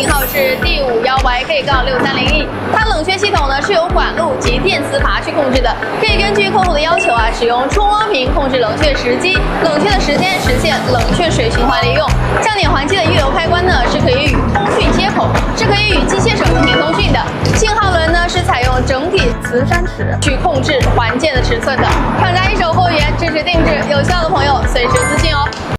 型号是 D518K-6301，它冷却系统呢是由管路及电磁阀去控制的，可以根据客户的要求使用冲光屏控制冷却时机、冷却的时间，实现冷却水循环利用。像点环机的预留开关呢是可以与通讯接口，是可以与机械手进行通讯的。信号轮呢是采用整体磁栅齿去控制环键的尺寸的。厂家一手货源，支持定制，有需要的朋友随时私信哦。